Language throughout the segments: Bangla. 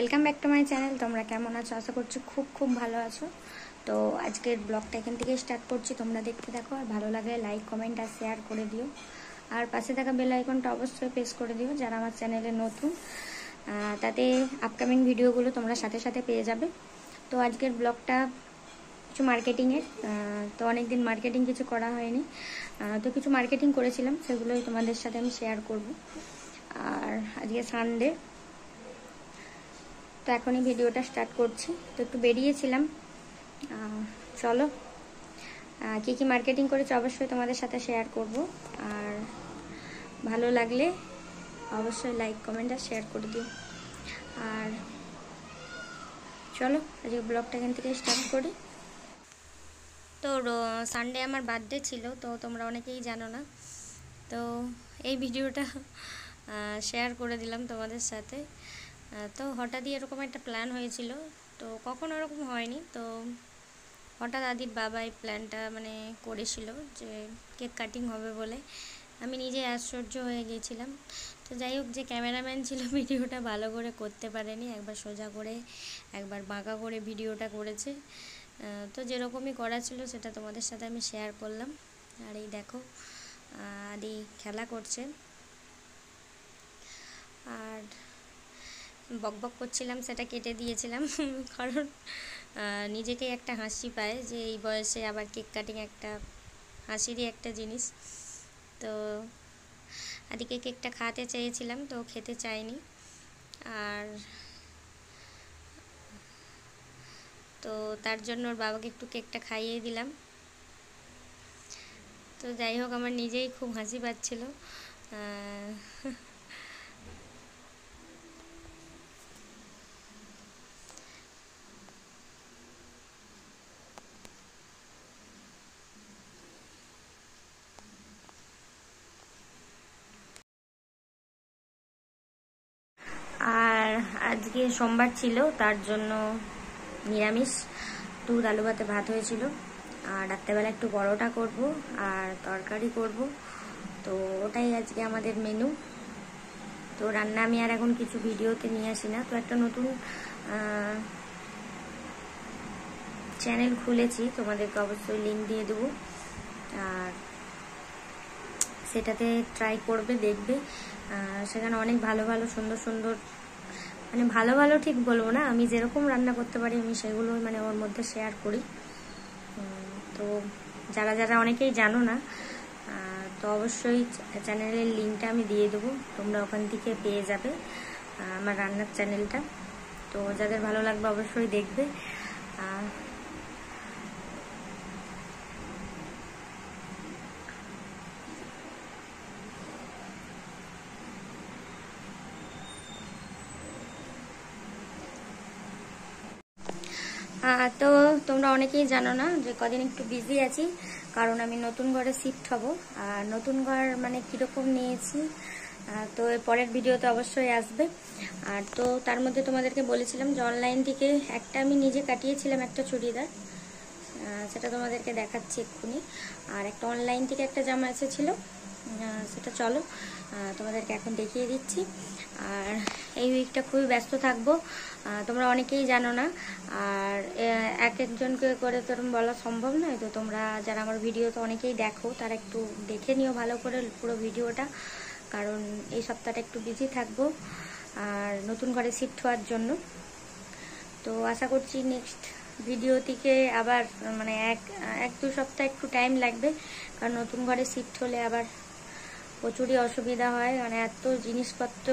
Welcome back to my channel. তোমরা কেমন আছো? আশা করছি খুব খুব ভালো আছো। তো আজকের ব্লগটা এখান থেকে স্টার্ট করছি। তোমরা দেখতে থাকো, আর ভালো লাগলে লাইক কমেন্ট আর শেয়ার করে দিও, আর পাশে থাকা বেল আইকনটা অবশ্যই প্রেস করে দিও যারা আমার চ্যানেলে নতুন। তাতে আপকামিং ভিডিওগুলো তোমরা সাথে সাথে পেয়ে যাবে। তো আজকের ব্লগটা কিছু মার্কেটিংয়ের, তো অনেকদিন মার্কেটিং কিছু করা হয়নি, তো কিছু মার্কেটিং করেছিলাম, সেগুলোই তোমাদের সাথে আমি শেয়ার করব। আর আজকে সানডে, তো এখনই ভিডিওটা স্টার্ট করছি। তো একটু বেরিয়েছিলাম, চলো কী কী মার্কেটিং করেছি অবশ্যই তোমাদের সাথে শেয়ার করব। আর ভালো লাগলে অবশ্যই লাইক কমেন্ট আর শেয়ার করে দিও। আর চলো আজকে ব্লগটা এখান থেকে স্টার্ট করি। তো সানডে আমার বার্থডে ছিল, তো তোমরা অনেকেই জানো না, তো এই ভিডিওটা শেয়ার করে দিলাম তোমাদের সাথে। তো হঠাৎই এরকম একটা প্ল্যান হয়েছিল, তো কখনো এরকম হয়নি। তো হঠাৎ আদির বাবা এই প্ল্যানটা করেছিল যে কেক কাটিং হবে বলে। আমি নিজে আশ্চর্য হয়ে গিয়েছিলাম। তো যাই হোক, যে ক্যামেরাম্যান ছিল ভিডিওটা ভালো করে করতে পারেনি, একবার সোজা করে একবার বাঁকা করে ভিডিওটা করেছে। তো যেরকমই করা ছিল সেটা তোমাদের সাথে আমি শেয়ার করলাম। আর এই দেখো আদি খেলা করছে, আর বকবক করছিলাম, সেটা কেটে দিয়েছিলাম কারণ নিজেকেই একটা হাসি পায় যে এই বয়সে আবার কেক কাটিং একটা হাসিরই একটা জিনিস। তো আদিকে কেকটা খাওয়াতে চেয়েছিলাম, তো খেতে চায়নি। আর তো তার জন্য ওর বাবাকে একটু কেকটা খাইয়ে দিলাম। তো যাই হোক, আমার নিজেই খুব হাসি পাচ্ছিল। আর আজকে সোমবার ছিল, তার জন্য নিরামিষ দুধ আলু ভাতে ভাত হয়েছিল। আর রাত্রেবেলা একটু পরোটা করব আর তরকারি করব, তো ওটাই আজকে আমাদের মেনু। তো রান্না আমি আর এখন কিছু ভিডিওতে নিয়ে আসি না। তো একটা নতুন চ্যানেল খুলেছি, তোমাদেরকে অবশ্যই লিঙ্ক দিয়ে দেবো, আর সেটাতে ট্রাই করবে, দেখবে। সেখানে অনেক ভালো ভালো সুন্দর সুন্দর, ভালো ভালো ঠিক বলবো না, আমি যেরকম রান্না করতে পারি আমি সেগুলো ওর মধ্যে শেয়ার করি। তো যারা যারা অনেকেই জানো না, তো অবশ্যই চ্যানেলের লিঙ্কটা আমি দিয়ে দেবো, তোমরা ওখান থেকে পেয়ে যাবে আমার রান্নার চ্যানেলটা। তো যাদের ভালো লাগবে অবশ্যই দেখবে। তো তোমরা অনেকেই জানো না যে কদিন একটু বিজি আছি, কারণ আমি নতুন ঘরে শিফট হব। আর নতুন ঘর কীরকম নিয়েছি, তো এর পরের ভিডিওতে অবশ্যই আসবে। আর তো তার মধ্যে তোমাদেরকে বলেছিলাম যে অনলাইন থেকে একটা আমি নিজে কাটিয়েছিলাম একটা চুড়িদার, সেটা তোমাদেরকে দেখাচ্ছি এক্ষুনি। আর একটা অনলাইন থেকে একটা জামা এসেছিলো, সেটা চলো তোমাদেরকে এখন দেখিয়ে দিচ্ছি। আর এই উইকটা খুবই ব্যস্ত থাকবো, তোমরা অনেকেই জানো না, আর এক একজনকে করে তো বলা সম্ভব নয়। তো তোমরা যারা আমার ভিডিও তো অনেকেই দেখো, তারা একটু দেখে নিও ভালো করে পুরো ভিডিওটা, কারণ এই সপ্তাহটা একটু বিজি থাকবো আর নতুন ঘরে শিফট হওয়ার জন্য। তো আশা করছি নেক্সট ভিডিও থেকে আবার এক দু সপ্তাহ একটু টাইম লাগবে, কারণ নতুন ঘরে শিফট হলে আবার প্রচুরই অসুবিধা হয়, এত জিনিসপত্র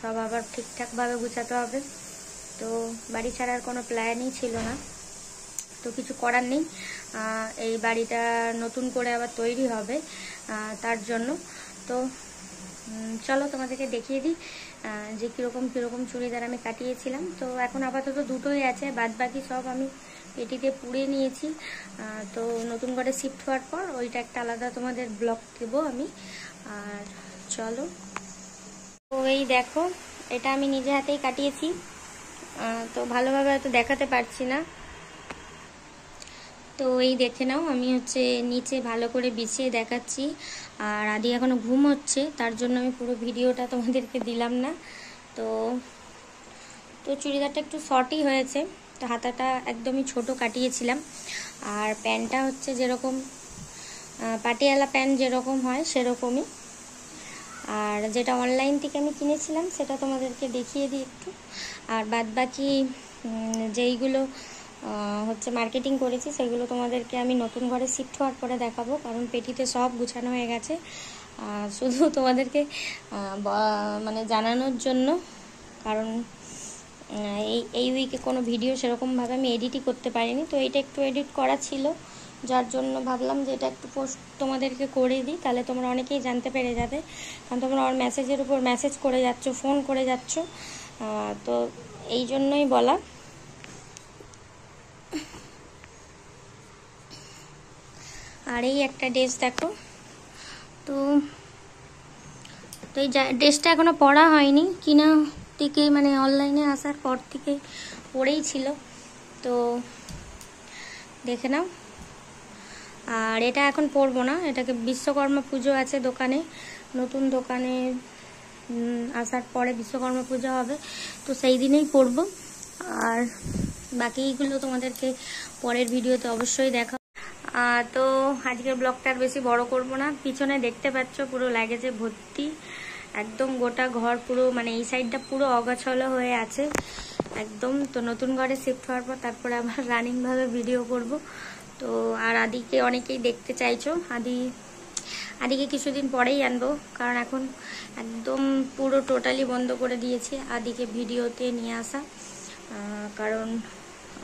সব আবার ঠিকঠাকভাবে গুছাতে হবে। তো বাড়ি ছাড়ার কোনো প্ল্যানই ছিল না, তো কিছু করার নেই, এই বাড়িটা নতুন করে আবার তৈরি হবে, তার জন্য। তো চলো তোমাদেরকে দেখিয়ে দিই যে কীরকম চুড়িদার আমি কাটিয়েছিলাম। তো এখন আপাতত দুটোই আছে, বাদ বাকি সব আমি পেটিতে পুড়ে নিয়েছি। তো নতুন করে শিফট হওয়ার পর ওইটা একটা আলাদা তোমাদের ব্লগ দেবো আমি। আর চলো, তো এই দেখো, এটা আমি নিজে হাতেই কাটিয়েছি, তো ভালোভাবে হয়তো দেখাতে পারছি না। তো এই দেখে নাও, আমি নিচে ভালো করে বিছিয়ে দেখাচ্ছি। আর আদি এখনো ঘুম হচ্ছে, তার জন্য আমি পুরো ভিডিওটা তোমাদেরকে দিলাম না। তো তো চুড়িদারটা একটু শর্টই হয়েছে, তো হাতাটা একদমই ছোট কাটিয়েছিলাম। আর প্যান্টটা হচ্ছে যেরকম পাটিয়ালা প্যান্ট যেরকম হয় সেরকমই। আর যেটা অনলাইন থেকে আমি কিনেছিলাম সেটা তোমাদেরকে দেখিয়ে দিই একটু। আর বাদ বাকি যেইগুলো হচ্ছে মার্কেটিং করেছি সেগুলো তোমাদেরকে আমি নতুন ঘরে শিফট হওয়ার পরে দেখাবো, কারণ পেটিতে সব গুছানো হয়ে গেছে। শুধু তোমাদেরকে মানে জানানোর জন্য, কারণ এই উইকে কোনো ভিডিও সেরকমভাবে আমি এডিটই করতে পারিনি। তো এটা একটু এডিট করা ছিল, যার জন্য ভাবলাম যে এটা একটু পোস্ট তোমাদেরকে করে দিই, তাহলে তোমরা অনেকেই জানতে পেরে যাবে। কারণ তোমরা আমার মেসেজের উপর মেসেজ করে যাচ্ছ, ফোন করে যাচ্ছ, তো এই জন্যই বলা। আর এই একটা ড্রেস দেখো, তো এই ড্রেসটা এখনও পরা হয়নি, কিনা থেকে মানে অনলাইনে আসার পর থেকে পরেই ছিল, তো দেখে নাও। আর এটা এখন পরবো না, এটাকে বিশ্বকর্মা পুজো আছে দোকানে, নতুন দোকানে আসার পরে বিশ্বকর্মা পুজো হবে, তো সেই দিনেই পরবো। আর বাকিগুলো তোমাদেরকে পরের ভিডিওতে অবশ্যই দেখা। তো আজকের ব্লগটা আর বেশি বড় করব না। পিছনে দেখতে পাচ্ছ পুরো লাগেছে ভর্তি, একদম গোটা ঘর পুরো, মানে এই সাইডটা পুরো অগোছালো হয়ে আছে একদম। তো নতুন ঘরে শিফট হওয়ার পর তারপরে আবার রানিংভাবে ভিডিও করব। তো আর আদিকে অনেকেই দেখতে চাইছো, আদিকে কিছুদিন পরেই আনবো, কারণ এখন একদম পুরো টোটালি বন্ধ করে দিয়েছি আদিকে ভিডিওতে নিয়ে আসা, কারণ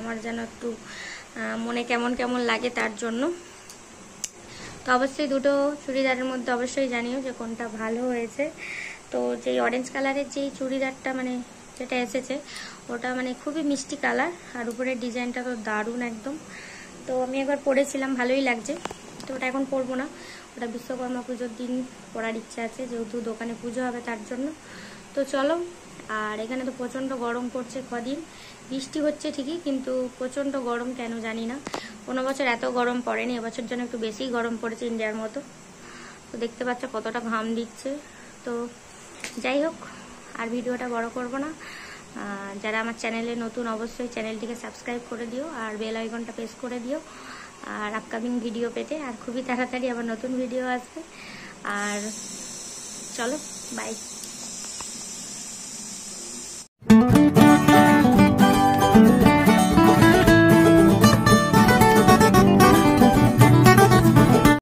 আমার যেন একটু মনে কেমন কেমন লাগে তার জন্য। তো অবশ্যই দুটো চুড়িদারের মধ্যে অবশ্যই জানিও যে কোনটা ভালো হয়েছে। তো যেই অরেঞ্জ কালারের যেই চুড়িদারটা মানে যেটা এসেছে ওটা মানে খুবই মিষ্টি কালার, আর উপরের ডিজাইনটা তো দারুণ একদম। তো আমি একবার পরেছিলাম, ভালোই লাগছে। তো ওটা এখন পরবো না, ওটা বিশ্বকর্মা পুজোর দিন পরার ইচ্ছা আছে, যেহেতু দোকানে পুজো হবে তার জন্য। তো চলো। আর এখানে তো প্রচণ্ড গরম পড়ছে কদিন, বৃষ্টি হচ্ছে ঠিকই, কিন্তু প্রচণ্ড গরম কেন জানি না। কোনো বছর এত গরম পড়েনি, এবছর যেন একটু বেশি গরম পড়েছে ইন্ডিয়ার মতো। তো দেখতে পাচ্ছ কতটা ঘাম দিচ্ছে। তো যাই হোক, আর ভিডিওটা বড় করব না। যারা আমার চ্যানেলে নতুন অবশ্যই চ্যানেলটিকে সাবস্ক্রাইব করে দিও, আর বেল আইকনটা প্রেস করে দিও, আর আপকামিং ভিডিও পেতে। আর খুবই তাড়াতাড়ি আবার নতুন ভিডিও আসবে। আর চলো, বাই।